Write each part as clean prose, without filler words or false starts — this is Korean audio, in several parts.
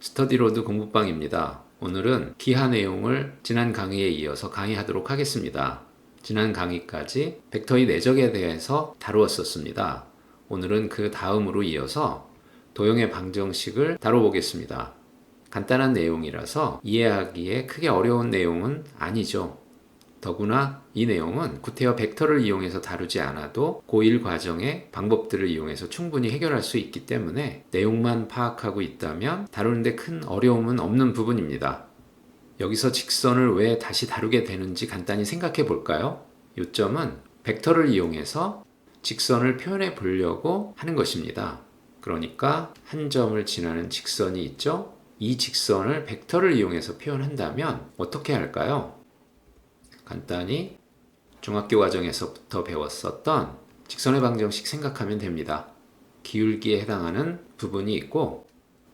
스터디로드 공부방입니다. 오늘은 기하 내용을 지난 강의에 이어서 강의하도록 하겠습니다. 지난 강의까지 벡터의 내적에 대해서 다루었었습니다. 오늘은 그 다음으로 이어서 도형의 방정식을 다뤄보겠습니다. 간단한 내용이라서 이해하기에 크게 어려운 내용은 아니죠. 더구나 이 내용은 구태여 벡터를 이용해서 다루지 않아도 고1 과정의 방법들을 이용해서 충분히 해결할 수 있기 때문에 내용만 파악하고 있다면 다루는데 큰 어려움은 없는 부분입니다. 여기서 직선을 왜 다시 다루게 되는지 간단히 생각해 볼까요? 요점은 벡터를 이용해서 직선을 표현해 보려고 하는 것입니다. 그러니까 한 점을 지나는 직선이 있죠? 이 직선을 벡터를 이용해서 표현한다면 어떻게 할까요? 간단히 중학교 과정에서부터 배웠었던 직선의 방정식 생각하면 됩니다. 기울기에 해당하는 부분이 있고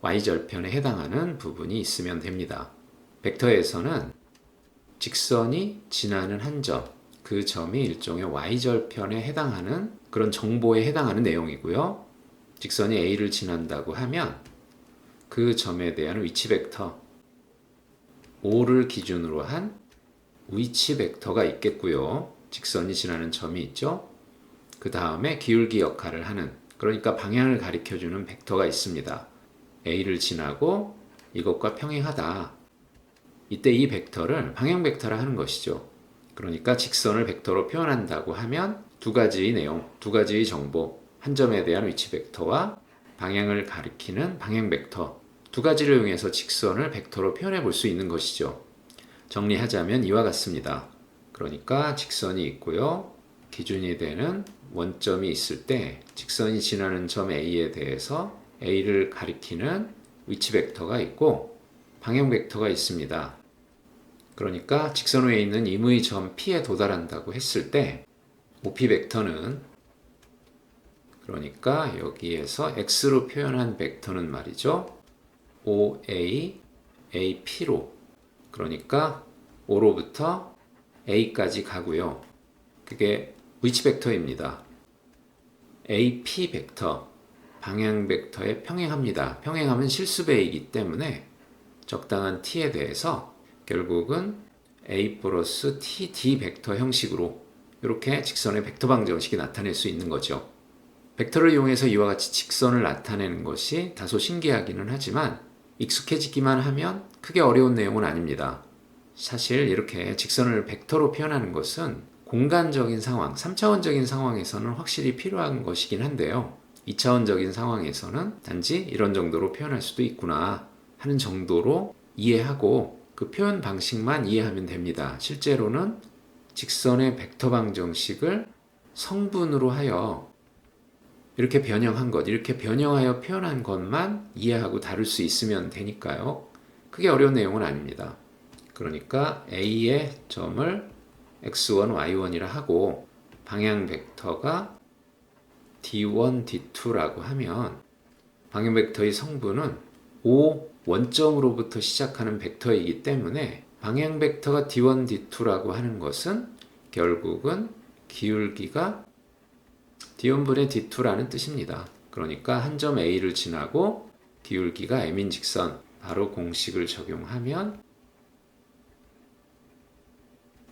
y절편에 해당하는 부분이 있으면 됩니다. 벡터에서는 직선이 지나는 한 점, 그 점이 일종의 y절편에 해당하는 그런 정보에 해당하는 내용이고요. 직선이 A를 지난다고 하면 그 점에 대한 위치 벡터 O를 기준으로 한 위치 벡터가 있겠고요. 직선이 지나는 점이 있죠. 그 다음에 기울기 역할을 하는, 그러니까 방향을 가리켜주는 벡터가 있습니다. A를 지나고 이것과 평행하다. 이때 이 벡터를 방향 벡터라 하는 것이죠. 그러니까 직선을 벡터로 표현한다고 하면 두 가지의 내용, 두 가지의 정보, 한 점에 대한 위치 벡터와 방향을 가리키는 방향 벡터, 두 가지를 이용해서 직선을 벡터로 표현해 볼 수 있는 것이죠. 정리하자면 이와 같습니다. 그러니까 직선이 있고요. 기준이 되는 원점이 있을 때 직선이 지나는 점 A에 대해서 A를 가리키는 위치 벡터가 있고 방향 벡터가 있습니다. 그러니까 직선 위에 있는 임의 점 P에 도달한다고 했을 때 OP 벡터는, 그러니까 여기에서 X로 표현한 벡터는 말이죠. OA, AP로, 그러니까 O로부터 A까지 가고요. 그게 위치 벡터입니다. AP 벡터, 방향 벡터에 평행합니다. 평행하면 실수배이기 때문에 적당한 T에 대해서 결국은 A 플러스 TD 벡터 형식으로 이렇게 직선의 벡터 방정식이 나타낼 수 있는 거죠. 벡터를 이용해서 이와 같이 직선을 나타내는 것이 다소 신기하기는 하지만 익숙해지기만 하면 크게 어려운 내용은 아닙니다. 사실 이렇게 직선을 벡터로 표현하는 것은 공간적인 상황, 3차원적인 상황에서는 확실히 필요한 것이긴 한데요. 2차원적인 상황에서는 단지 이런 정도로 표현할 수도 있구나 하는 정도로 이해하고 그 표현 방식만 이해하면 됩니다. 실제로는 직선의 벡터 방정식을 성분으로 하여 이렇게 변형한 것, 이렇게 변형하여 표현한 것만 이해하고 다룰 수 있으면 되니까요. 크게 어려운 내용은 아닙니다. 그러니까 A의 점을 x1, y1이라 하고 방향 벡터가 d1, d2라고 하면 방향 벡터의 성분은 O 원점으로부터 시작하는 벡터이기 때문에 방향 벡터가 d1, d2라고 하는 것은 결국은 기울기가 d1분의 d2라는 뜻입니다. 그러니까 한 점 A를 지나고 기울기가 m인 직선, 바로 공식을 적용하면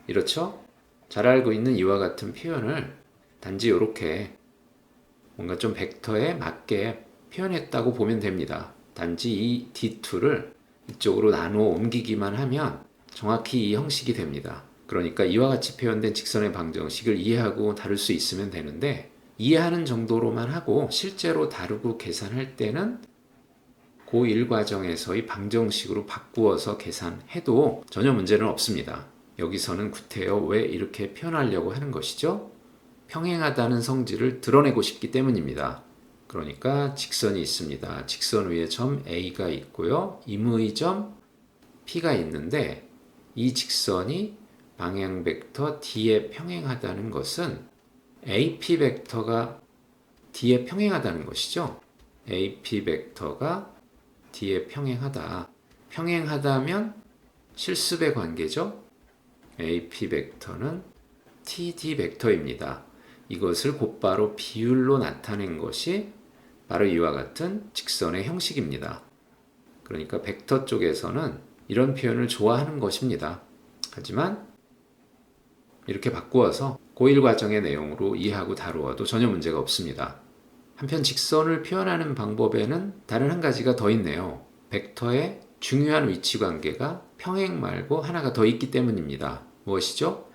이렇죠? 잘 알고 있는 이와 같은 표현을 단지 이렇게 뭔가 좀 벡터에 맞게 표현했다고 보면 됩니다. 단지 이 D2를 이쪽으로 나누어 옮기기만 하면 정확히 이 형식이 됩니다. 그러니까 이와 같이 표현된 직선의 방정식을 이해하고 다룰 수 있으면 되는데 이해하는 정도로만 하고 실제로 다루고 계산할 때는 고1 과정에서의 방정식으로 바꾸어서 계산해도 전혀 문제는 없습니다. 여기서는 구태여 왜 이렇게 표현하려고 하는 것이죠? 평행하다는 성질을 드러내고 싶기 때문입니다. 그러니까 직선이 있습니다. 직선 위에 점 A가 있고요. 임의 점 P가 있는데 이 직선이 방향 벡터 D에 평행하다는 것은 AP 벡터가 D에 평행하다는 것이죠. AP 벡터가 D에 평행하다. 평행하다면 실습의 관계죠. AP 벡터는 TD 벡터입니다. 이것을 곧바로 비율로 나타낸 것이 바로 이와 같은 직선의 형식입니다. 그러니까 벡터 쪽에서는 이런 표현을 좋아하는 것입니다. 하지만 이렇게 바꾸어서 고1 과정의 내용으로 이해하고 다루어도 전혀 문제가 없습니다. 한편 직선을 표현하는 방법에는 다른 한 가지가 더 있네요. 벡터의 중요한 위치 관계가 평행 말고 하나가 더 있기 때문입니다. 무엇이죠?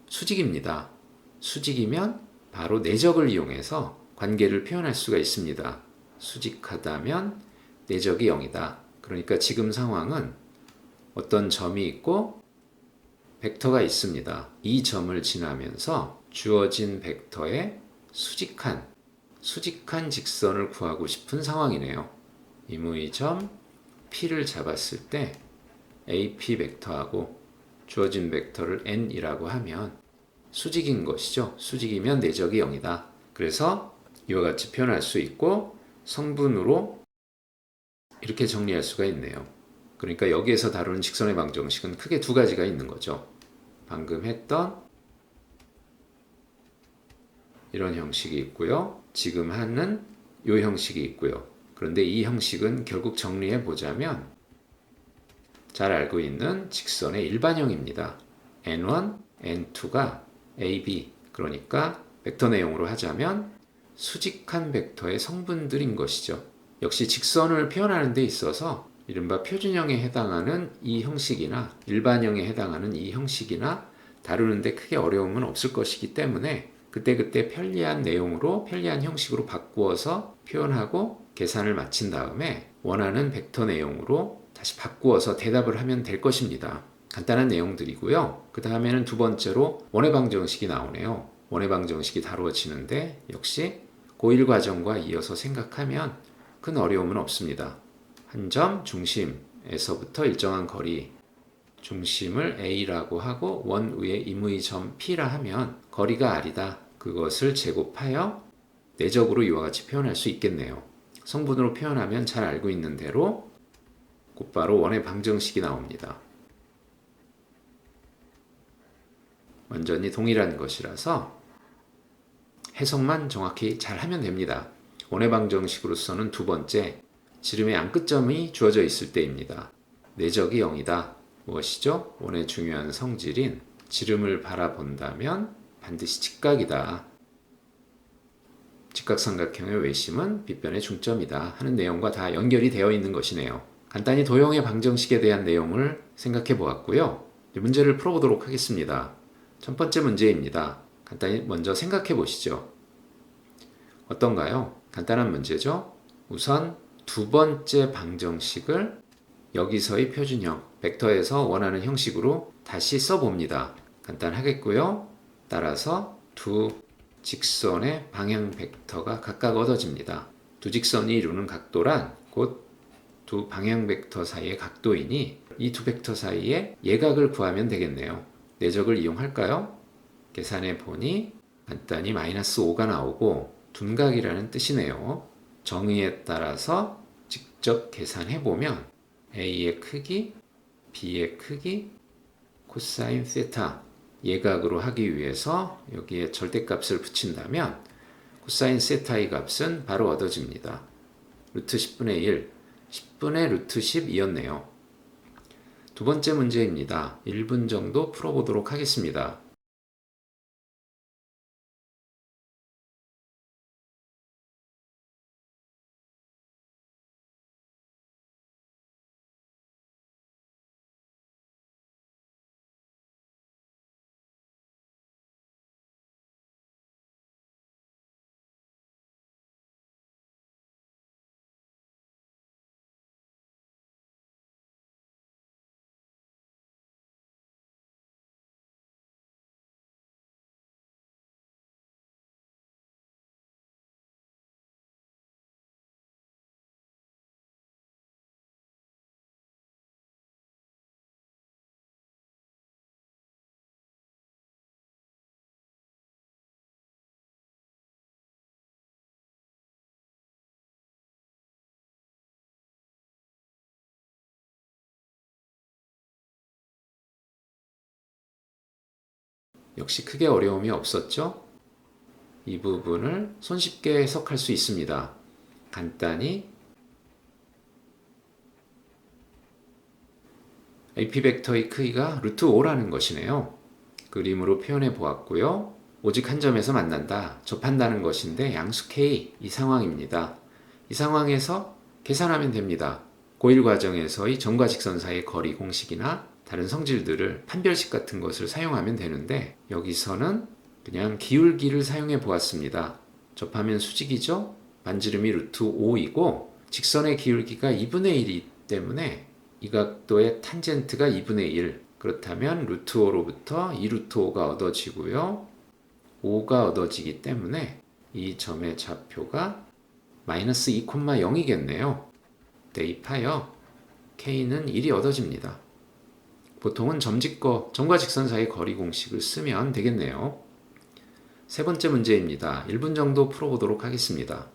수직입니다. 수직이면 바로 내적을 이용해서 관계를 표현할 수가 있습니다. 수직하다면 내적이 0이다. 그러니까 지금 상황은 어떤 점이 있고 벡터가 있습니다. 이 점을 지나면서 주어진 벡터의 수직한 직선을 구하고 싶은 상황이네요. 임의 점 P를 잡았을 때 AP 벡터하고 주어진 벡터를 N이라고 하면 수직인 것이죠. 수직이면 내적이 0이다. 그래서 이와 같이 표현할 수 있고 성분으로 이렇게 정리할 수가 있네요. 그러니까 여기에서 다루는 직선의 방정식은 크게 두 가지가 있는 거죠. 방금 했던 이런 형식이 있고요. 지금 하는 이 형식이 있고요. 그런데 이 형식은 결국 정리해 보자면 잘 알고 있는 직선의 일반형입니다. N1, N2가 AB, 그러니까 벡터 내용으로 하자면 수직한 벡터의 성분들인 것이죠. 역시 직선을 표현하는 데 있어서 이른바 표준형에 해당하는 이 형식이나 일반형에 해당하는 이 형식이나 다루는데 크게 어려움은 없을 것이기 때문에 그때그때 편리한 내용으로 편리한 형식으로 바꾸어서 표현하고 계산을 마친 다음에 원하는 벡터 내용으로 다시 바꾸어서 대답을 하면 될 것입니다. 간단한 내용들이고요. 그 다음에는 두 번째로 원의 방정식이 나오네요. 원의 방정식이 다루어지는데 역시 고1 과정과 이어서 생각하면 큰 어려움은 없습니다. 한 점 중심에서부터 일정한 거리, 중심을 A라고 하고 원 위에 임의 점 P라 하면 거리가 R이다. 그것을 제곱하여 내적으로 이와 같이 표현할 수 있겠네요. 성분으로 표현하면 잘 알고 있는 대로 곧바로 원의 방정식이 나옵니다. 완전히 동일한 것이라서 해석만 정확히 잘 하면 됩니다. 원의 방정식으로서는 두 번째, 지름의 양끝점이 주어져 있을 때입니다. 내적이 0이다. 무엇이죠? 원의 중요한 성질인 지름을 바라본다면 반드시 직각이다. 직각삼각형의 외심은 빗변의 중점이다 하는 내용과 다 연결이 되어 있는 것이네요. 간단히 도형의 방정식에 대한 내용을 생각해 보았고요. 문제를 풀어보도록 하겠습니다. 첫 번째 문제입니다. 간단히 먼저 생각해 보시죠. 어떤가요? 간단한 문제죠? 우선 두 번째 방정식을 여기서의 표준형, 벡터에서 원하는 형식으로 다시 써봅니다. 간단하겠고요. 따라서 두 직선의 방향 벡터가 각각 얻어집니다. 두 직선이 이루는 각도란 곧 두 방향 벡터 사이의 각도이니 이 두 벡터 사이의 예각을 구하면 되겠네요. 내적을 이용할까요? 계산해 보니 간단히 -5가 나오고 둔각이라는 뜻이네요. 정의에 따라서 직접 계산해 보면 A의 크기, B의 크기, 코사인 세타 예각으로 하기 위해서 여기에 절대값을 붙인다면 코사인 세타의 값은 바로 얻어집니다. 루트 10분의 1, 10분의 루트 12였네요. 두 번째 문제입니다. 1분 정도 풀어보도록 하겠습니다. 역시 크게 어려움이 없었죠? 이 부분을 손쉽게 해석할 수 있습니다. 간단히 AP 벡터의 크기가 루트 5라는 것이네요. 그림으로 표현해 보았고요. 오직 한 점에서 만난다, 접한다는 것인데 양수 K, 이 상황입니다. 이 상황에서 계산하면 됩니다. 고1 과정에서의 점과 직선 사이의 거리 공식이나 다른 성질들을 판별식 같은 것을 사용하면 되는데, 여기서는 그냥 기울기를 사용해 보았습니다. 접하면 수직이죠? 반지름이 루트 5이고 직선의 기울기가 2분의 1이기 때문에 이 각도의 탄젠트가 2분의 1. 그렇다면 루트 5로부터 2 루트 5가 얻어지고요. 5가 얻어지기 때문에 이 점의 좌표가 마이너스 2,0이겠네요. 대입하여 K는 1이 얻어집니다. 보통은 점과 직선 사이 거리 공식을 쓰면 되겠네요. 세 번째 문제입니다. 1분 정도 풀어보도록 하겠습니다.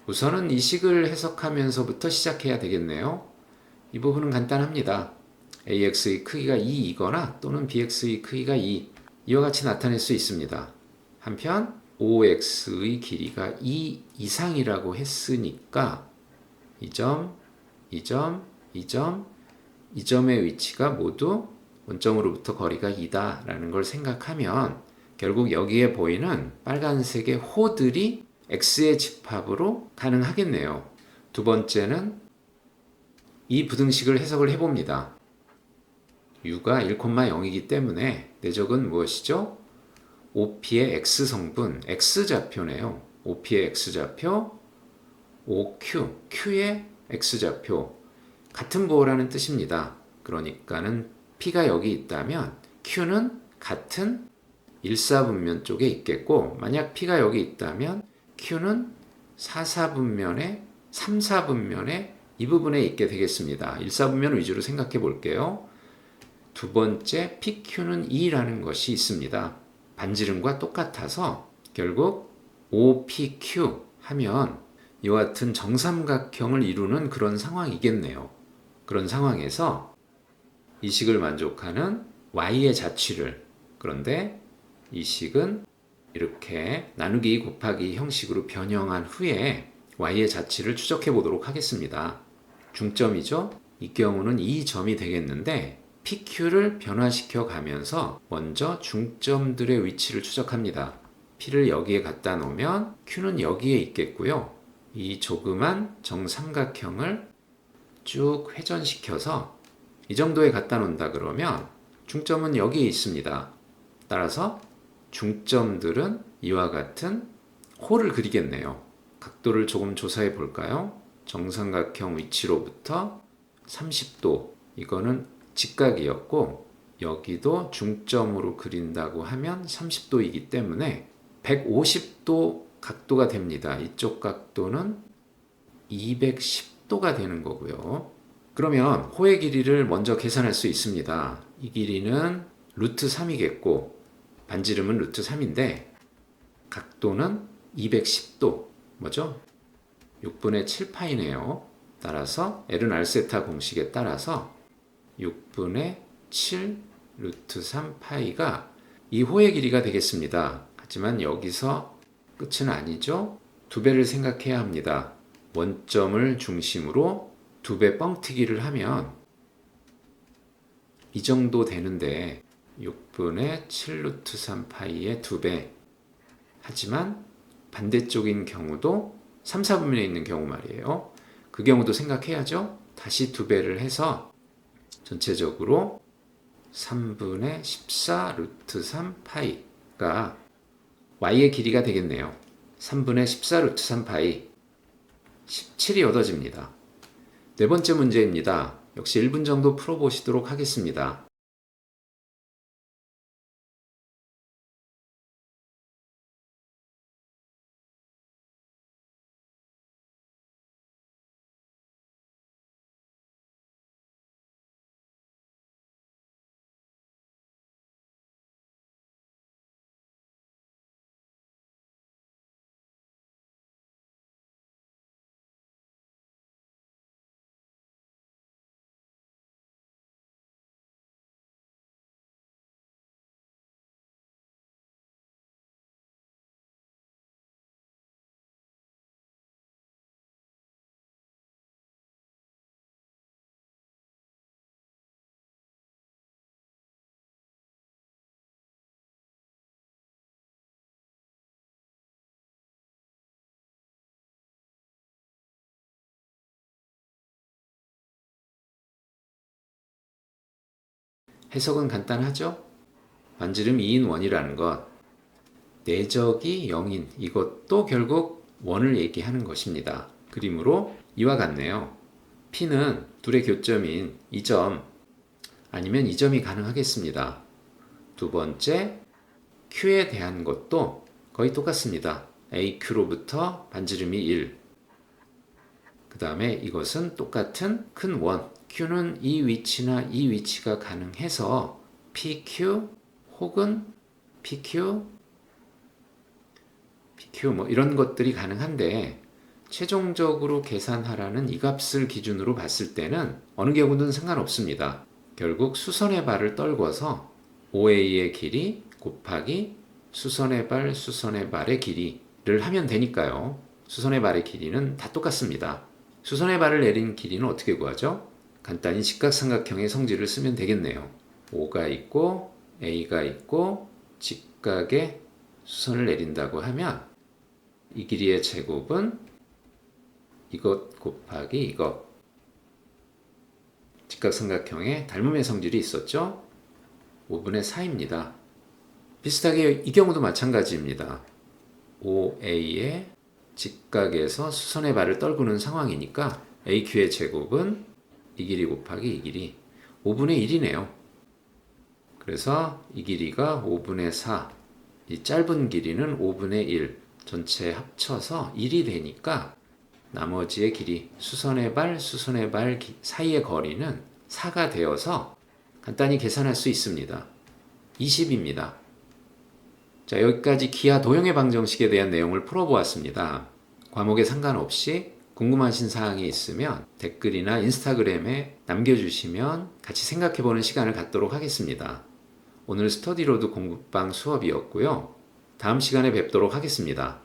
우선은 이 식을 해석하면서부터 시작해야 되겠네요. 이 부분은 간단합니다. AX의 크기가 2이거나 또는 BX의 크기가 2, 이와 같이 나타낼 수 있습니다. 한편 OX의 길이가 2 이상이라고 했으니까 이 점, 이 점, 이 점, 이 점의 위치가 모두 원점으로부터 거리가 2다라는 걸 생각하면 결국 여기에 보이는 빨간색의 호들이 X의 집합으로 가능하겠네요. 두 번째는 이 부등식을 해석을 해봅니다. U가 1,0이기 때문에 내적은 무엇이죠? OP의 X성분, X좌표네요. OP의 X좌표, OQ, Q의 X좌표. 같은 부호라는 뜻입니다. 그러니까는 P가 여기 있다면 Q는 같은 1사분면 쪽에 있겠고, 만약 P가 여기 있다면 Q는 4사분면에 3사분면에 이 부분에 있게 되겠습니다. 1사분면 위주로 생각해 볼게요. 두 번째 PQ는 2라는 것이 있습니다. 반지름과 똑같아서 결국 OPQ 하면 이와 같은 정삼각형을 이루는 그런 상황이겠네요. 그런 상황에서 이 식을 만족하는 Y의 자취를, 그런데 이 식은 이렇게 나누기 곱하기 형식으로 변형한 후에 Y의 자취를 추적해 보도록 하겠습니다. 중점이죠? 이 경우는 이 점이 되겠는데 PQ를 변화시켜 가면서 먼저 중점들의 위치를 추적합니다. P를 여기에 갖다 놓으면 Q는 여기에 있겠고요. 이 조그만 정삼각형을 쭉 회전시켜서 이 정도에 갖다 놓는다 그러면 중점은 여기에 있습니다. 따라서 중점들은 이와 같은 홀을 그리겠네요. 각도를 조금 조사해 볼까요? 정삼각형 위치로부터 30도, 이거는 직각이었고 여기도 중점으로 그린다고 하면 30도이기 때문에 150도 각도가 됩니다. 이쪽 각도는 210도가 되는 거고요. 그러면 호의 길이를 먼저 계산할 수 있습니다. 이 길이는 루트 3이겠고 반지름은 루트 3인데 각도는 210도, 뭐죠? 6분의 7파이네요. 따라서 L은 R세타 공식에 따라서 6분의 7 루트 3파이가 이 호의 길이가 되겠습니다. 하지만 여기서 끝은 아니죠. 두 배를 생각해야 합니다. 원점을 중심으로 두 배 뻥튀기를 하면 이 정도 되는데 6분의 7 루트 3파이의 두 배. 하지만 반대쪽인 경우도 3, 4분면에 있는 경우 말이에요. 그 경우도 생각해야죠. 다시 두 배를 해서 전체적으로 3분의 14 루트 3 파이가 y의 길이가 되겠네요. 3분의 14 루트 3 파이 17이 얻어집니다. 네 번째 문제입니다. 역시 1분 정도 풀어보시도록 하겠습니다. 해석은 간단하죠? 반지름 2인 원이라는 것, 내적이 0인 이것도 결국 원을 얘기하는 것입니다. 그림으로 이와 같네요. P는 둘의 교점인 이 점 아니면 이 점이 가능하겠습니다. 두 번째, Q에 대한 것도 거의 똑같습니다. AQ로부터 반지름이 1. 그 다음에 이것은 똑같은 큰 원. Q는 이 위치나 이 위치가 가능해서 PQ 혹은 PQ 뭐 이런 것들이 가능한데 최종적으로 계산하라는 이 값을 기준으로 봤을 때는 어느 경우든 상관없습니다. 결국 수선의 발을 떨궈서 OA의 길이 곱하기 수선의 발의 길이를 하면 되니까요. 수선의 발의 길이는 다 똑같습니다. 수선의 발을 내린 길이는 어떻게 구하죠? 간단히 직각삼각형의 성질을 쓰면 되겠네요. O가 있고 A가 있고 직각에 수선을 내린다고 하면 이 길이의 제곱은 이것 곱하기 이것. 직각삼각형에 닮음의 성질이 있었죠? 5분의 4입니다. 비슷하게 이 경우도 마찬가지입니다. OA의 직각에서 수선의 발을 떨구는 상황이니까 AQ의 제곱은 이 길이 곱하기 이 길이 5분의 1이네요. 그래서 이 길이가 5분의 4, 이 짧은 길이는 5분의 1, 전체 합쳐서 1이 되니까 나머지의 길이 수선의 발 사이의 거리는 4가 되어서 간단히 계산할 수 있습니다. 20입니다. 자, 여기까지 기하 도형의 방정식에 대한 내용을 풀어보았습니다. 과목에 상관없이 궁금하신 사항이 있으면 댓글이나 인스타그램에 남겨주시면 같이 생각해보는 시간을 갖도록 하겠습니다. 오늘 스터디로드 공부방 수업이었고요. 다음 시간에 뵙도록 하겠습니다.